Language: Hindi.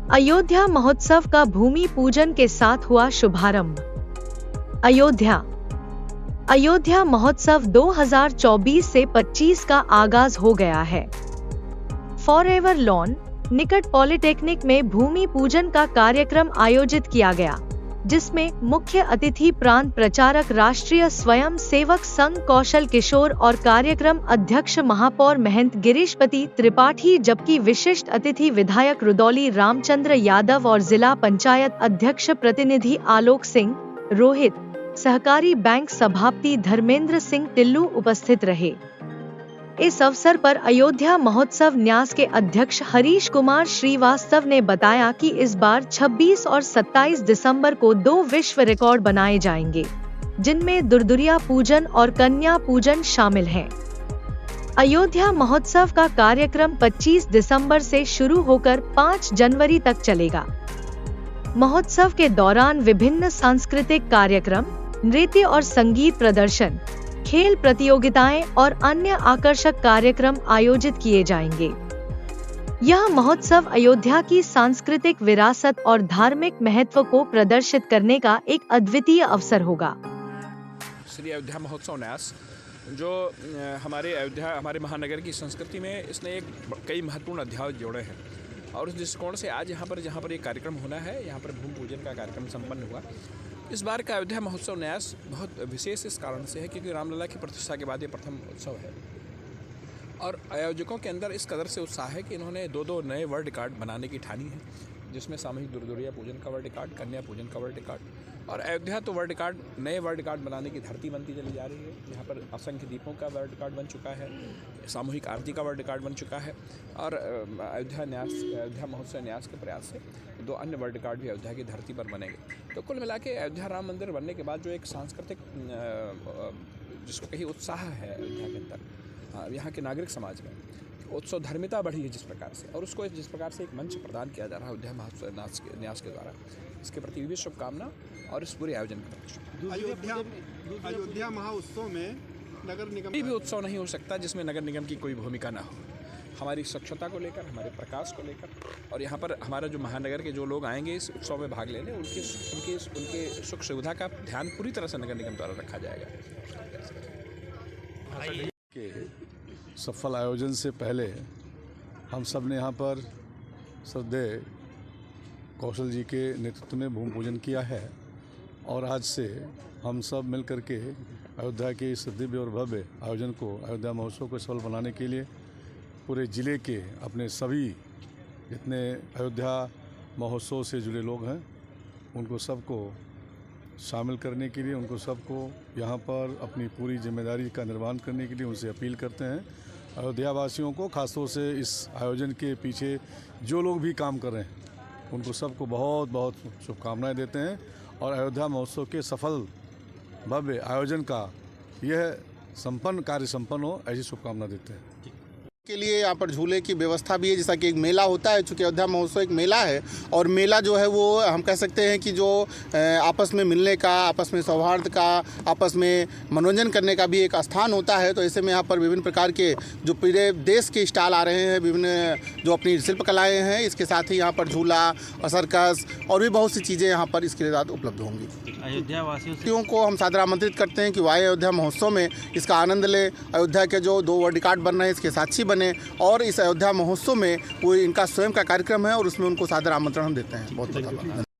अयोध्या महोत्सव का भूमि पूजन के साथ हुआ शुभारंभ। अयोध्या महोत्सव 2024 से 25 का आगाज हो गया है। फॉरएवर लॉन निकट पॉलिटेक्निक में भूमि पूजन का कार्यक्रम आयोजित किया गया, जिसमें मुख्य अतिथि प्रांत प्रचारक राष्ट्रीय स्वयं सेवक संघ कौशल किशोर और कार्यक्रम अध्यक्ष महापौर महंत गिरीशपति त्रिपाठी, जबकि विशिष्ट अतिथि विधायक रुदौली रामचंद्र यादव और जिला पंचायत अध्यक्ष प्रतिनिधि आलोक सिंह रोहित, सहकारी बैंक सभापति धर्मेंद्र सिंह टिल्लू उपस्थित रहे। इस अवसर पर अयोध्या महोत्सव न्यास के अध्यक्ष हरीश कुमार श्रीवास्तव ने बताया कि इस बार 26 और 27 दिसंबर को 2 विश्व रिकॉर्ड बनाए जाएंगे, जिनमें दुर्दुरिया पूजन और कन्या पूजन शामिल हैं। अयोध्या महोत्सव का कार्यक्रम 25 दिसंबर से शुरू होकर 5 जनवरी तक चलेगा। महोत्सव के दौरान विभिन्न सांस्कृतिक कार्यक्रम, नृत्य और संगीत प्रदर्शन, खेल प्रतियोगिताएं और अन्य आकर्षक कार्यक्रम आयोजित किए जाएंगे। यह महोत्सव अयोध्या की सांस्कृतिक विरासत और धार्मिक महत्व को प्रदर्शित करने का एक अद्वितीय अवसर होगा। श्री अयोध्या महोत्सव न्यास जो हमारे महानगर की संस्कृति में इसने कई महत्वपूर्ण अध्याय जोड़े हैं, और उस दृष्टिकोण से आज जहाँ पर ये कार्यक्रम होना है, यहाँ पर भूमि पूजन का कार्यक्रम संपन्न हुआ। इस बार का अयोध्या महोत्सव न्यास बहुत विशेष इस कारण से है क्योंकि रामलला की प्रतिष्ठा के बाद ये प्रथम उत्सव है, और आयोजकों के अंदर इस कदर से उत्साह है कि इन्होंने 2 नए वर्ल्ड रिकॉर्ड बनाने की ठानी है, जिसमें सामूहिक दुर्दुरिया पूजन का वर्ल्ड रिकॉर्ड, कन्या पूजन का वर्ल्ड रिकॉर्ड, और अयोध्या तो नए वर्ल्ड रिकॉर्ड बनाने की धरती बनती चली जा रही है। यहाँ पर असंख्य दीपों का वर्ल्ड रिकॉर्ड बन चुका है, सामूहिक आरती का वर्ल्ड रिकॉर्ड बन चुका है, और अयोध्या महोत्सव न्यास के प्रयास से 2 अन्य वर्ल्ड रिकॉर्ड भी अयोध्या की धरती पर बनेंगे। तो कुल मिला के अयोध्या राम मंदिर बनने के बाद जो एक सांस्कृतिक जिसको कहीं उत्साह है अयोध्या के अंदर, यहाँ के नागरिक समाज में उत्सव धर्मिता बढ़ी है जिस प्रकार से, और उसको जिस प्रकार से एक मंच प्रदान किया जा रहा है अयोध्या महोत्सव न्यास के द्वारा, इसके प्रति भी शुभकामना और इस पूरे आयोजन के प्रति। अयोध्या महोत्सव में नगर निगम भी उत्सव नहीं हो सकता जिसमें नगर निगम की कोई भूमिका ना हो। हमारी स्वच्छता को लेकर, हमारे प्रकाश को लेकर, और यहाँ पर हमारा जो महानगर के जो लोग आएंगे इस उत्सव में भाग लेने, उनके सुख सुविधा का ध्यान पूरी तरह से नगर निगम द्वारा रखा जाएगा। सफल आयोजन से पहले हम सब ने यहाँ पर श्रद्धेय कौशल जी के नेतृत्व में भूमि पूजन किया है, और आज से हम सब मिल कर के अयोध्या के इस दिव्य और भव्य आयोजन को, अयोध्या महोत्सव को सफल बनाने के लिए पूरे ज़िले के अपने सभी जितने अयोध्या महोत्सव से जुड़े लोग हैं उनको सबको शामिल करने के लिए, उनको सबको यहाँ पर अपनी पूरी जिम्मेदारी का निर्वहन करने के लिए उनसे अपील करते हैं। अयोध्या वासियों को खासतौर से इस आयोजन के पीछे जो लोग भी काम कर रहे हैं उनको सबको बहुत बहुत शुभकामनाएं देते हैं, और अयोध्या महोत्सव के सफल भव्य आयोजन का यह कार्य संपन्न हो, ऐसी शुभकामना देते हैं। के लिए यहाँ पर झूले की व्यवस्था भी है, जैसा कि एक मेला होता है। चूँकि अयोध्या महोत्सव एक मेला है, और मेला जो है वो हम कह सकते हैं कि जो आपस में मिलने का, आपस में सौहार्द का, आपस में मनोरंजन करने का भी एक स्थान होता है। तो ऐसे में यहाँ पर विभिन्न प्रकार के जो पूरे देश के स्टॉल आ रहे हैं, विभिन्न जो अपनी शिल्पकलाएँ हैं, इसके साथ ही यहाँ पर झूला और सर्कस और भी बहुत सी चीज़ें यहाँ पर इसके साथ उपलब्ध होंगी। अयोध्या वासियों को हम सादर आमंत्रित करते हैं कि वो आए अयोध्या महोत्सव में, इसका आनंद ले। अयोध्या के जो 2 वर्ल्ड रिकॉर्ड बन रहे हैं इसके साक्षी बने, और इस अयोध्या महोत्सव में वो इनका स्वयं का कार्यक्रम है, और उसमें उनको सादर आमंत्रण हम देते हैं। बहुत बहुत धन्यवाद।